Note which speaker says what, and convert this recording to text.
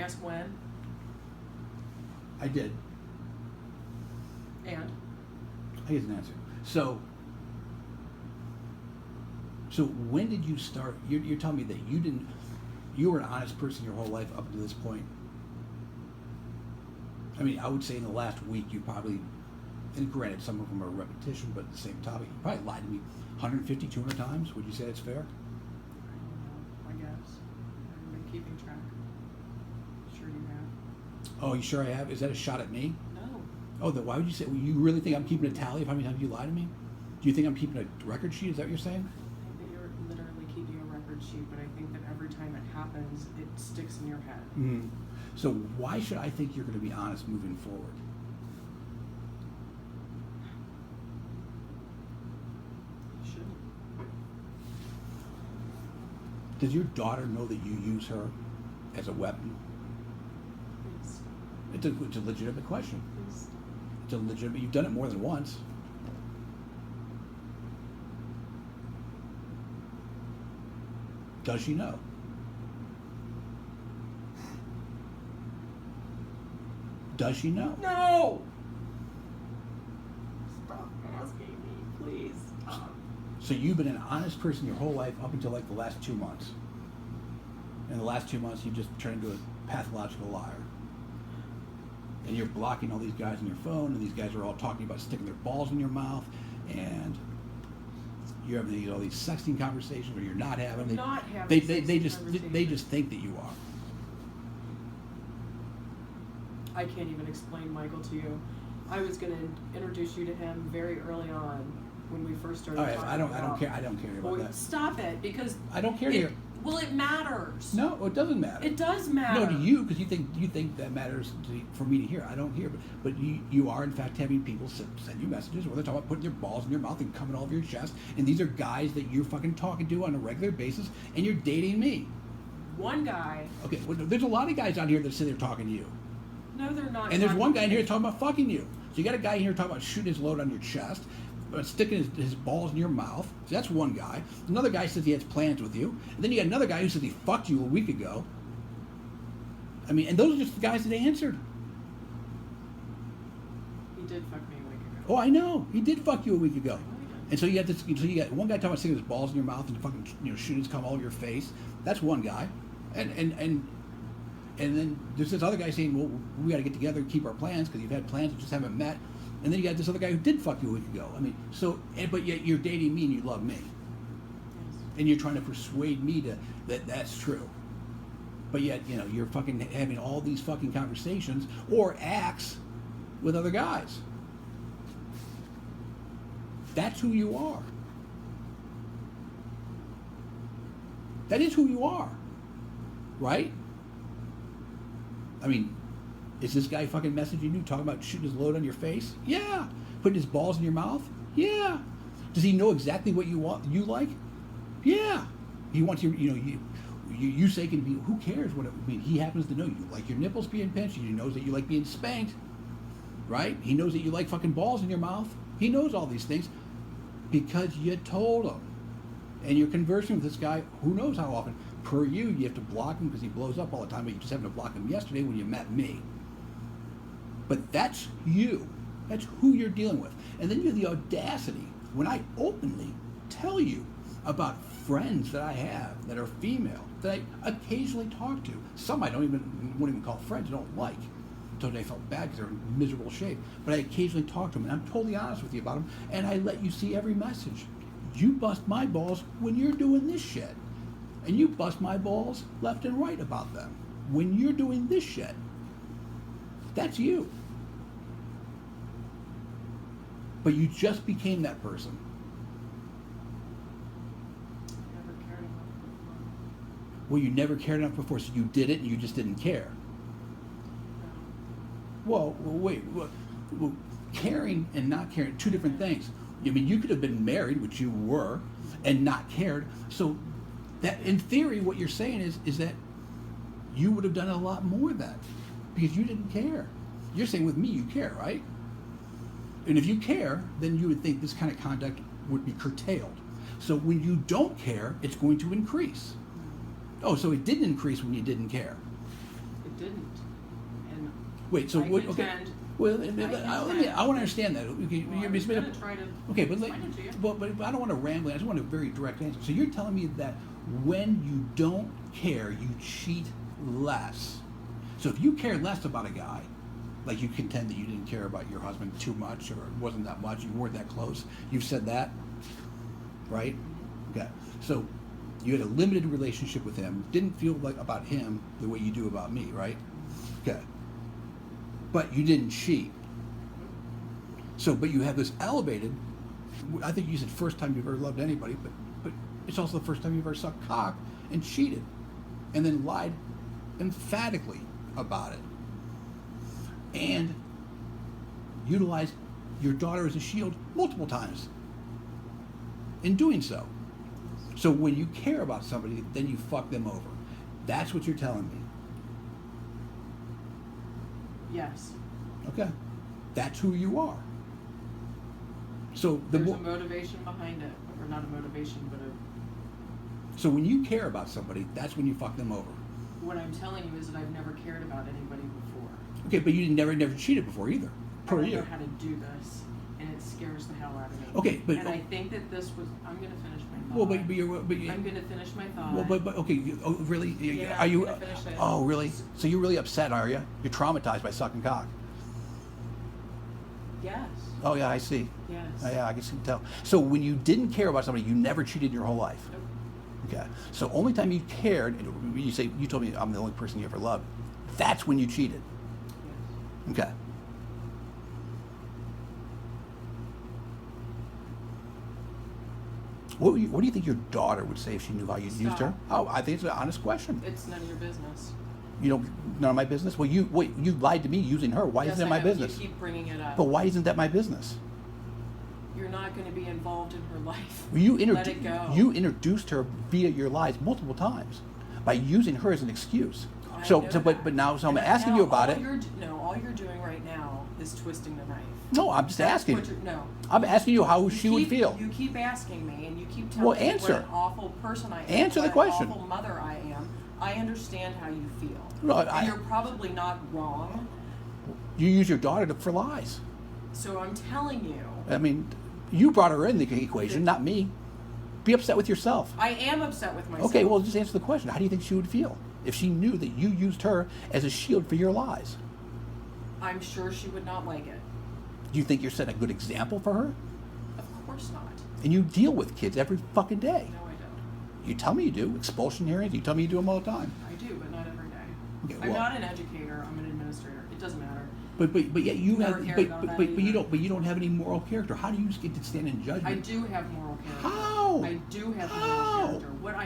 Speaker 1: ask when?
Speaker 2: I did.
Speaker 1: And?
Speaker 2: I get an answer. So when did you start? You're telling me that you were an honest person your whole life up to this point. I mean, I would say in the last week you probably, and granted some of them are repetition, but the same topic, you probably lied to me 150, 200 times. Would you say that's fair?
Speaker 1: I don't know, I guess. I haven't been keeping track. Sure you have.
Speaker 2: Oh, you sure I have? Is that a shot at me?
Speaker 1: No.
Speaker 2: Oh, then why would you say, well, you really think I'm keeping a tally of how many times you lie to me? Do you think I'm keeping a record sheet? Is that what you're saying?
Speaker 1: I think that you're literally keeping a record sheet, but I think that every time it happens, it sticks in your head.
Speaker 2: Mm. So why should I think you're going to be honest moving forward?
Speaker 1: You shouldn't.
Speaker 2: Does your daughter know that you use her as a weapon?
Speaker 1: Please.
Speaker 2: It's a legitimate question.
Speaker 1: Please.
Speaker 2: It's a legitimate. You've done it more than once. Does she know? Does she know?
Speaker 1: No! Stop asking me, please. Stop.
Speaker 2: So you've been an honest person your whole life up until like the last 2 months. In the last 2 months, you've just turned into a pathological liar. And you're blocking all these guys on your phone, and these guys are all talking about sticking their balls in your mouth, and you're having all these sexting conversations, or you're not having.
Speaker 1: Not having
Speaker 2: they just think that you are.
Speaker 1: I can't even explain Michael to you. I was going to introduce you to him very early on when we first started
Speaker 2: All right,
Speaker 1: talking
Speaker 2: I don't care. I don't care about
Speaker 1: Well,
Speaker 2: that.
Speaker 1: stop it, because
Speaker 2: I don't care to hear.
Speaker 1: well, it matters.
Speaker 2: No, it doesn't matter.
Speaker 1: It does matter.
Speaker 2: No, to you, because you think that matters for me to hear. I don't hear, but you are in fact having people send you messages where they're talking about putting their balls in your mouth and coming all over your chest, and these are guys that you're fucking talking to on a regular basis, and you're dating me.
Speaker 1: One guy.
Speaker 2: Okay, well, there's a lot of guys out here that say they're talking to you,
Speaker 1: No, they're not.
Speaker 2: and there's one guy in here talking about fucking you. So you got a guy in here talking about shooting his load on your chest, sticking his balls in your mouth. So that's one guy. Another guy says he has plans with you. And then you got another guy who says he fucked you a week ago. I mean, and those are just the guys that answered.
Speaker 1: He did fuck me a week ago.
Speaker 2: Oh, I know. He did fuck you a week ago.
Speaker 1: No, he didn't.
Speaker 2: And so you got this. So you got one guy talking about sticking his balls in your mouth and fucking shooting his cum all over your face. That's one guy. And then there's this other guy saying, well, we got to get together and keep our plans because you've had plans that just haven't met. And then you got this other guy who did fuck you a week ago. I mean, but yet you're dating me and you love me.
Speaker 1: Yes.
Speaker 2: And you're trying to persuade me that's true. But yet, you're fucking having all these fucking conversations or acts with other guys. That's who you are. That is who you are. Right? I mean, is this guy fucking messaging you, talking about shooting his load on your face? Yeah. Putting his balls in your mouth? Yeah. Does he know exactly what you like? Yeah. He wants you say can be, who cares what it would mean? He happens to know you like your nipples being pinched. He knows that you like being spanked. Right? He knows that you like fucking balls in your mouth. He knows all these things because you told him. And you're conversing with this guy who knows how often. Per you have to block him because he blows up all the time, but you just happened to block him yesterday when you met me. But that's you. That's who you're dealing with. And then you have the audacity, when I openly tell you about friends that I have that are female, that I occasionally talk to. Some I wouldn't even call friends, I don't like. So they felt bad because they're in miserable shape. But I occasionally talk to them, and I'm totally honest with you about them, and I let you see every message. You bust my balls when you're doing this shit. And you bust my balls left and right about them when you're doing this shit. That's you. But you just became that person.
Speaker 1: Never cared enough before.
Speaker 2: Well, you never cared enough before, so you did it and you just didn't care. Well, wait. Well, caring and not caring, two different things. I mean, you could have been married, which you were, and not cared. So that, in theory, what you're saying is that you would have done a lot more then because you didn't care. You're saying with me you care, right? And if you care, then you would think this kind of conduct would be curtailed. So when you don't care, it's going to increase. Oh, so it didn't increase when you didn't care.
Speaker 1: It didn't. And
Speaker 2: Wait, so
Speaker 1: I
Speaker 2: what? Okay.
Speaker 1: contend-
Speaker 2: Well,
Speaker 1: I
Speaker 2: I want to understand that. Okay,
Speaker 1: Well, I was gonna try to
Speaker 2: okay, but,
Speaker 1: explain it to you.
Speaker 2: but I don't want to ramble. I just want a very direct answer. So you're telling me that when you don't care, you cheat less. So if you care less about a guy, like you contend that you didn't care about your husband too much, or it wasn't that much, you weren't that close. You've said that, right? Okay. So you had a limited relationship with him. Didn't feel like about him the way you do about me, right? Okay. But you didn't cheat. So, but you have this elevated. I think you said first time you've ever loved anybody, but it's also the first time you've ever sucked cock and cheated, and then lied emphatically about it, and utilized your daughter as a shield multiple times in doing so. So when you care about somebody, then you fuck them over. That's what you're telling me.
Speaker 1: Yes.
Speaker 2: Okay. That's who you are. So
Speaker 1: There's a motivation behind it, or not a motivation, but a.
Speaker 2: So when you care about somebody, that's when you fuck them over.
Speaker 1: What I'm telling you is that I've never cared about anybody before.
Speaker 2: Okay, but you never cheated before either.
Speaker 1: I
Speaker 2: Per
Speaker 1: don't
Speaker 2: year.
Speaker 1: know how to do this, and it scares the hell out of me.
Speaker 2: Okay, but
Speaker 1: and I think that this was. I'm gonna finish my thought.
Speaker 2: well, but
Speaker 1: I'm gonna finish my thought.
Speaker 2: well, but okay. Oh, really?
Speaker 1: Yeah,
Speaker 2: Are you?
Speaker 1: I'm gonna finish it.
Speaker 2: Oh, really? So you're really upset, are you? You're traumatized by sucking cock.
Speaker 1: Yes.
Speaker 2: Oh yeah, I see.
Speaker 1: Yes.
Speaker 2: Yeah, I can tell. So when you didn't care about somebody, you never cheated your whole life.
Speaker 1: Nope.
Speaker 2: Okay. So only time you cared, and you say you told me I'm the only person you ever loved. That's when you cheated.
Speaker 1: Yes.
Speaker 2: Okay. What do you think your daughter would say if she knew how you used her?
Speaker 1: Stop.
Speaker 2: Oh, I think it's an honest question.
Speaker 1: It's none of your business.
Speaker 2: You don't, none of my business. Well, you lied to me using her. Why
Speaker 1: Yes,
Speaker 2: isn't it my
Speaker 1: I have.
Speaker 2: business?
Speaker 1: You keep bringing it up.
Speaker 2: But why isn't that my business?
Speaker 1: You're not going to be involved in her life.
Speaker 2: Well, you
Speaker 1: Let it go.
Speaker 2: You introduced her via your lies multiple times by using her as an excuse.
Speaker 1: I
Speaker 2: So
Speaker 1: know
Speaker 2: but
Speaker 1: that.
Speaker 2: now, so I'm
Speaker 1: And
Speaker 2: asking
Speaker 1: now
Speaker 2: you about it.
Speaker 1: All you're doing right now is twisting the knife.
Speaker 2: No, I'm just
Speaker 1: That's
Speaker 2: asking.
Speaker 1: what no.
Speaker 2: I'm asking you how
Speaker 1: You
Speaker 2: she would
Speaker 1: keep-
Speaker 2: feel.
Speaker 1: You keep asking me, and you keep telling
Speaker 2: Well,
Speaker 1: me
Speaker 2: answer.
Speaker 1: what an awful person I am.
Speaker 2: Answer the
Speaker 1: what
Speaker 2: question.
Speaker 1: An awful mother I am. I understand how you feel.
Speaker 2: No,
Speaker 1: and you're probably not wrong.
Speaker 2: You use your daughter for lies.
Speaker 1: So I'm telling you.
Speaker 2: I mean, you brought her in the equation, not me. Be upset with yourself.
Speaker 1: I am upset with myself.
Speaker 2: Okay, well, just answer the question. How do you think she would feel if she knew that you used her as a shield for your lies?
Speaker 1: I'm sure she would not like it.
Speaker 2: Do you think you're setting a good example for her?
Speaker 1: Of course not.
Speaker 2: And you deal with kids every fucking day.
Speaker 1: No, I don't.
Speaker 2: You tell me you do. Expulsion hearings, you tell me you do them all the time.
Speaker 1: I do, but not every day.
Speaker 2: Okay,
Speaker 1: I'm
Speaker 2: well-
Speaker 1: not an educator. I'm an administrator. It doesn't matter.
Speaker 2: But yet you
Speaker 1: Never
Speaker 2: have
Speaker 1: cared about that
Speaker 2: but you
Speaker 1: either.
Speaker 2: don't have any moral character. How do you get to stand in judgment?
Speaker 1: I do have moral character.
Speaker 2: How?
Speaker 1: I do have
Speaker 2: How?
Speaker 1: moral character. What I